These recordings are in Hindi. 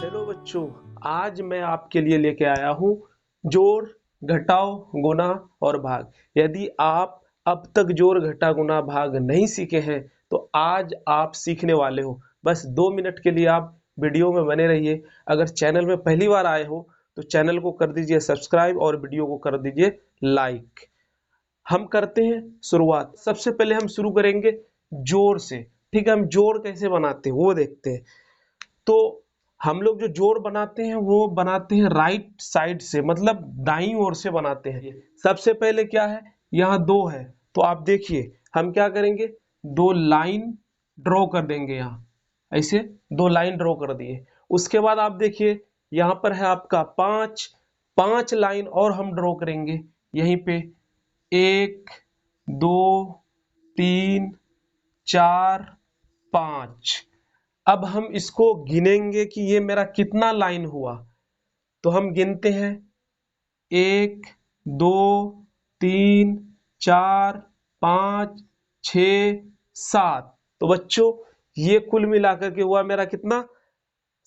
हेलो बच्चों, आज मैं आपके लिए लेके आया हूँ जोड़, घटाव, गुणा और भाग। यदि आप अब तक जोड़, घटा, गुणा, भाग नहीं सीखे हैं तो आज आप सीखने वाले हो। बस 2 मिनट के लिए आप वीडियो में बने रहिए। अगर चैनल में पहली बार आए हो तो चैनल को कर दीजिए सब्सक्राइब और वीडियो को कर दीजिए लाइक। हम करते हैं शुरुआत। सबसे पहले हम शुरू करेंगे जोड़ से। ठीक है, हम जोड़ कैसे बनाते हैं वो देखते हैं। तो हम लोग जो जोड़ बनाते हैं वो बनाते हैं राइट साइड से, मतलब दाईं ओर से बनाते हैं। सबसे पहले क्या है, यहाँ 2 है तो आप देखिए हम क्या करेंगे, 2 लाइन ड्रॉ कर देंगे। यहाँ ऐसे 2 लाइन ड्रॉ कर दिए। उसके बाद आप देखिए यहाँ पर है आपका 5, 5 लाइन और हम ड्रॉ करेंगे यहीं पे। 1 2 3 4 5। अब हम इसको गिनेंगे कि ये मेरा कितना लाइन हुआ। तो हम गिनते हैं 1 2 3 4 5 6 7। तो बच्चों ये कुल मिलाकर के हुआ मेरा कितना,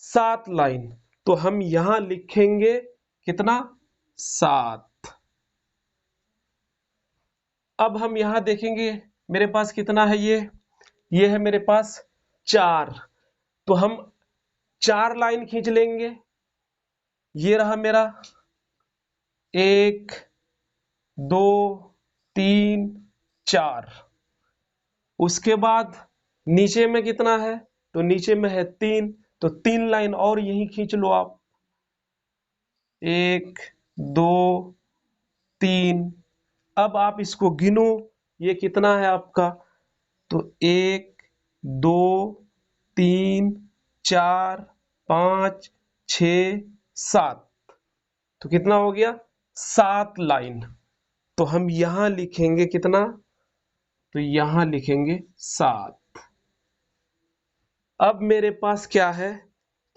7 लाइन। तो हम यहां लिखेंगे कितना, 7। अब हम यहां देखेंगे मेरे पास कितना है, ये है मेरे पास 4। तो हम 4 लाइन खींच लेंगे। ये रहा मेरा 1 2 3 4। उसके बाद नीचे में कितना है, तो नीचे में है 3। तो 3 लाइन और यहीं खींच लो आप, 1 2 3। अब आप इसको गिनो, ये कितना है आपका, तो 1 2 3 4 5 6 7। तो कितना हो गया, 7 लाइन। तो हम यहां लिखेंगे कितना, तो यहां लिखेंगे 7। अब मेरे पास क्या है,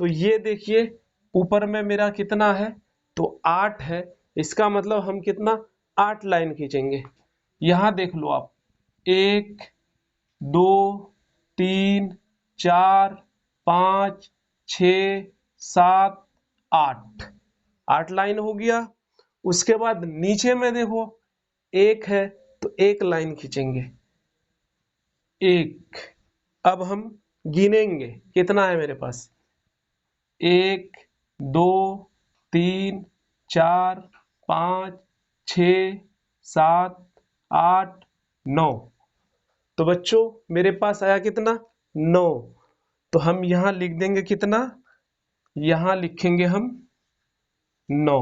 तो ये देखिए ऊपर में मेरा कितना है, तो 8 है। इसका मतलब हम कितना, 8 लाइन खींचेंगे। यहां देख लो आप, 1 2 3 4 5 6 7 8। 8 लाइन हो गया। उसके बाद नीचे में देखो 1 है तो 1 लाइन खींचेंगे, 1। अब हम गिनेंगे कितना है मेरे पास, 1 2 3 4 5 6 7 8 9। तो बच्चों मेरे पास आया कितना, 9। तो हम यहां लिख देंगे कितना, यहां लिखेंगे हम 9।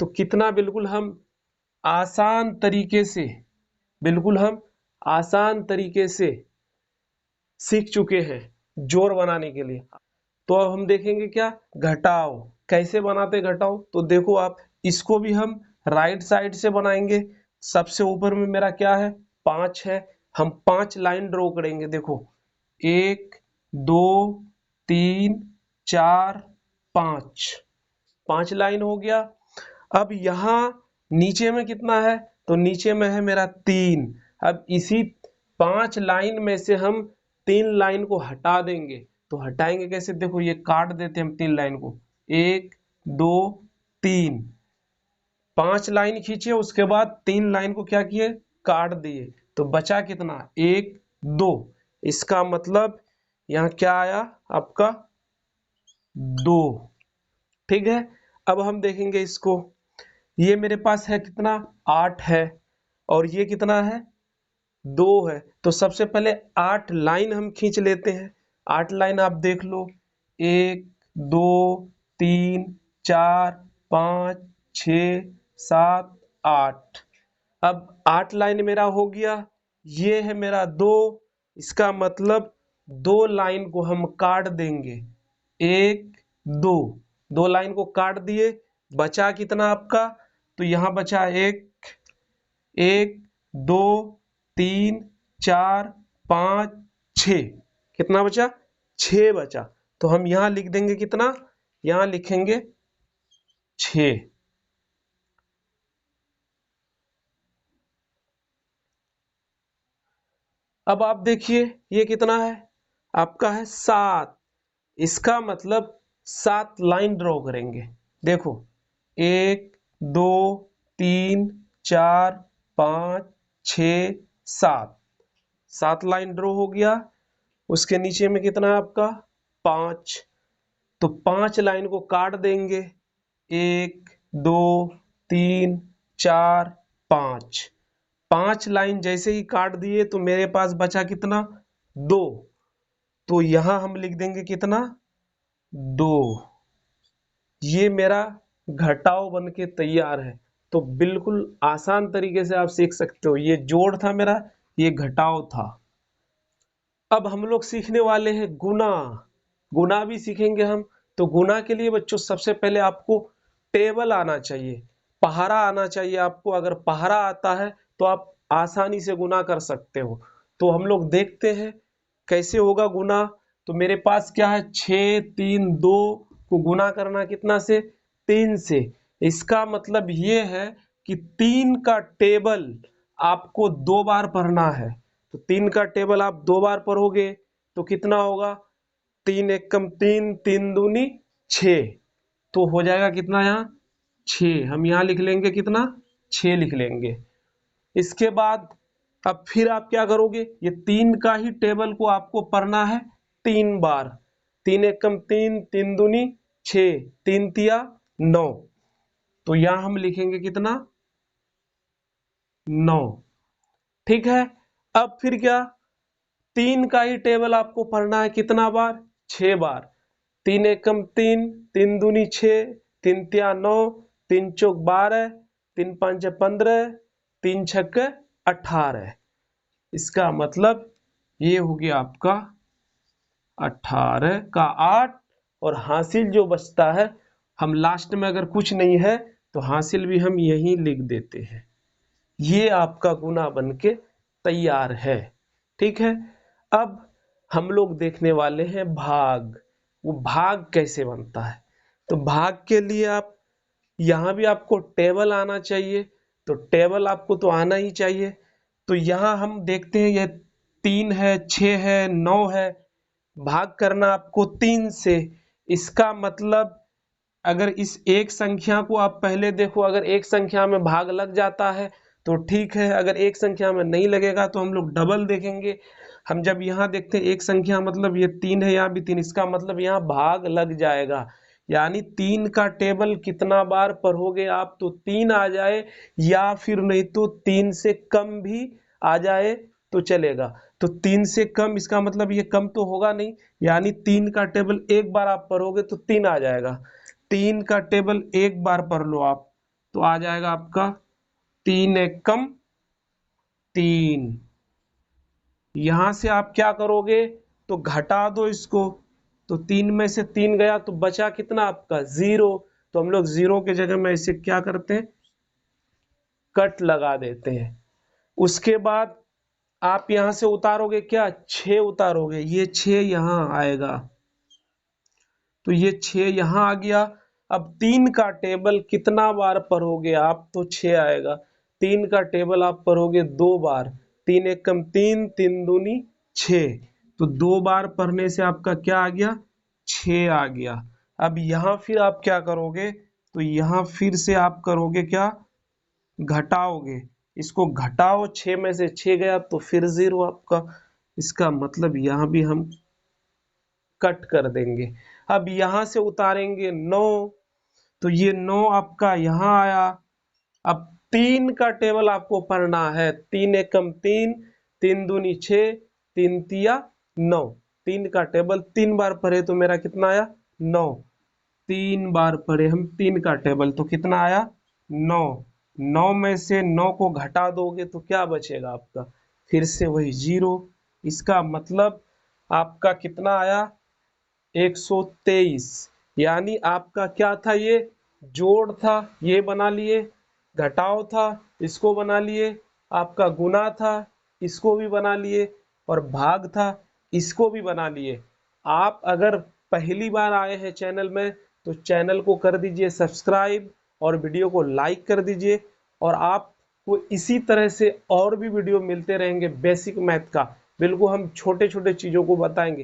तो कितना बिल्कुल हम आसान तरीके से, बिल्कुल हम आसान तरीके से सीख चुके हैं जोड़ बनाने के लिए। तो अब हम देखेंगे क्या, घटाव कैसे बनाते घटाव। तो देखो आप, इसको भी हम राइट साइड से बनाएंगे। सबसे ऊपर में मेरा क्या है, 5 है। हम 5 लाइन ड्रॉ करेंगे। देखो 1 2 3 4 5, 5 लाइन हो गया। अब यहाँ नीचे में कितना है, तो नीचे में है मेरा 3। अब इसी 5 लाइन में से हम 3 लाइन को हटा देंगे। तो हटाएंगे कैसे, देखो ये काट देते हैं हम 3 लाइन को, 1 2 3। 5 लाइन खींचे, उसके बाद 3 लाइन को क्या किए, काट दिए। तो बचा कितना, 1 2। इसका मतलब यहाँ क्या आया आपका, 2। ठीक है। अब हम देखेंगे इसको, ये मेरे पास है कितना, 8 है। और ये कितना है, 2 है। तो सबसे पहले 8 लाइन हम खींच लेते हैं। 8 लाइन आप देख लो, 1 2 3 4 5 6 7 8। अब 8 लाइन मेरा हो गया। ये है मेरा 2। इसका मतलब 2 लाइन को हम काट देंगे, 1 2। 2 लाइन को काट दिए। बचा कितना आपका, तो यहां बचा 1 1 2 3 4 5 6। कितना बचा, 6 बचा। तो हम यहां लिख देंगे कितना, यहां लिखेंगे 6। अब आप देखिए ये कितना है, आपका है 7। इसका मतलब 7 लाइन ड्रॉ करेंगे। देखो 1 2 3 4 5 6 7, 7 लाइन ड्रॉ हो गया। उसके नीचे में कितना है आपका 5, तो 5 लाइन को काट देंगे। 1 2 3 4 5, 5 लाइन जैसे ही काट दिए तो मेरे पास बचा कितना 2, तो यहां हम लिख देंगे कितना 2। ये मेरा घटाव बन के तैयार है। तो बिल्कुल आसान तरीके से आप सीख सकते हो। ये जोड़ था मेरा, ये घटाव था। अब हम लोग सीखने वाले हैं गुना। गुना भी सीखेंगे हम। तो गुना के लिए बच्चों सबसे पहले आपको टेबल आना चाहिए, पहाड़ा आना चाहिए आपको। अगर पहाड़ा आता है तो आप आसानी से गुना कर सकते हो। तो हम लोग देखते हैं कैसे होगा गुना। तो मेरे पास क्या है 6 3 2 को गुना करना कितना से 3 से। इसका मतलब ये है कि 3 का टेबल आपको 2 बार पढ़ना है। तो 3 का टेबल आप 2 बार पढ़ोगे तो कितना होगा 3 एकम 3, 3 दूनी 6, तो हो जाएगा कितना यहाँ 6। हम यहाँ लिख लेंगे कितना 6 लिख लेंगे। इसके बाद अब फिर आप क्या करोगे, ये 3 का ही टेबल को आपको पढ़ना है 3 बार। 3 एकम 3, 3 दूनी 6, 3 तिया 9, तो यहाँ हम लिखेंगे कितना 9। ठीक है। अब फिर क्या 3 का ही टेबल आपको पढ़ना है कितना बार 6 बार। 3 एकम 3, 3 दूनी 6, 3 तिया 9, 3 चौक 12, 3 पांच 15, 3 छक्के 18। इसका मतलब ये हो गया आपका 18 का 8, और हासिल जो बचता है हम लास्ट में अगर कुछ नहीं है तो हासिल भी हम यही लिख देते हैं। ये आपका गुना बन के तैयार है। ठीक है। अब हम लोग देखने वाले हैं भाग। वो भाग कैसे बनता है। तो भाग के लिए आप यहां भी आपको टेबल आना चाहिए। तो टेबल आपको तो आना ही चाहिए। तो यहां हम देखते हैं ये 3 है 6 है 9 है। भाग करना आपको 3 से। इसका मतलब अगर इस एक संख्या को आप पहले देखो, अगर एक संख्या में भाग लग जाता है तो ठीक है, अगर एक संख्या में नहीं लगेगा तो हम लोग डबल देखेंगे। हम जब यहाँ देखते हैं एक संख्या मतलब ये 3 है, यहाँ भी 3, इसका मतलब यहाँ भाग लग जाएगा। यानी 3 का टेबल कितना बार पढ़ोगे आप, तो 3 आ जाए या फिर नहीं तो 3 से कम भी आ जाए तो चलेगा। तो 3 से कम इसका मतलब ये कम तो होगा नहीं, यानी 3 का टेबल एक बार आप पढ़ोगे तो 3 आ जाएगा। 3 का टेबल एक बार पढ़ लो आप तो आ जाएगा आपका 3 एकम 3। यहां से आप क्या करोगे तो घटा दो इसको। तो 3 में से 3 गया तो बचा कितना आपका 0। तो हम लोग 0 के जगह में इसे क्या करते हैं कट लगा देते हैं। उसके बाद आप यहां से उतारोगे क्या 6 उतारोगे, ये 6 यहां आएगा। तो ये 6 यहां आ गया। अब 3 का टेबल कितना बार पढ़ोगे आप, तो 6 आएगा। 3 का टेबल आप पढ़ोगे 2 बार। 3 एकम 3, 3 दूनी 6, तो 2 बार पढ़ने से आपका क्या आ गया 6 आ गया। अब यहां फिर आप क्या करोगे, तो यहां फिर से आप करोगे क्या घटाओगे। इसको घटाओ, 6 में से 6 गया तो फिर 0 आपका। इसका मतलब यहां भी हम कट कर देंगे। अब यहां से उतारेंगे 9, तो ये 9 आपका यहां आया। अब 3 का टेबल आपको पढ़ना है। 3 एकम 3, 3 दूनी 6, 3 तिया 9। 3 का टेबल 3 बार पढ़े तो मेरा कितना आया 9। 3 बार पढ़े हम 3 का टेबल तो कितना आया 9। 9 में से 9 को घटा दोगे तो क्या बचेगा आपका फिर से वही 0। इसका मतलब आपका कितना आया 123। यानी आपका क्या था ये जोड़ था, ये बना लिए। घटाव था, इसको बना लिए। आपका गुना था, इसको भी बना लिए। और भाग था, इसको भी बना लिए। आप अगर पहली बार आए हैं चैनल में तो चैनल को कर दीजिए सब्सक्राइब और वीडियो को लाइक कर दीजिए। और आपको इसी तरह से और भी वीडियो मिलते रहेंगे बेसिक मैथ का। बिल्कुल हम छोटे छोटे चीजों को बताएंगे।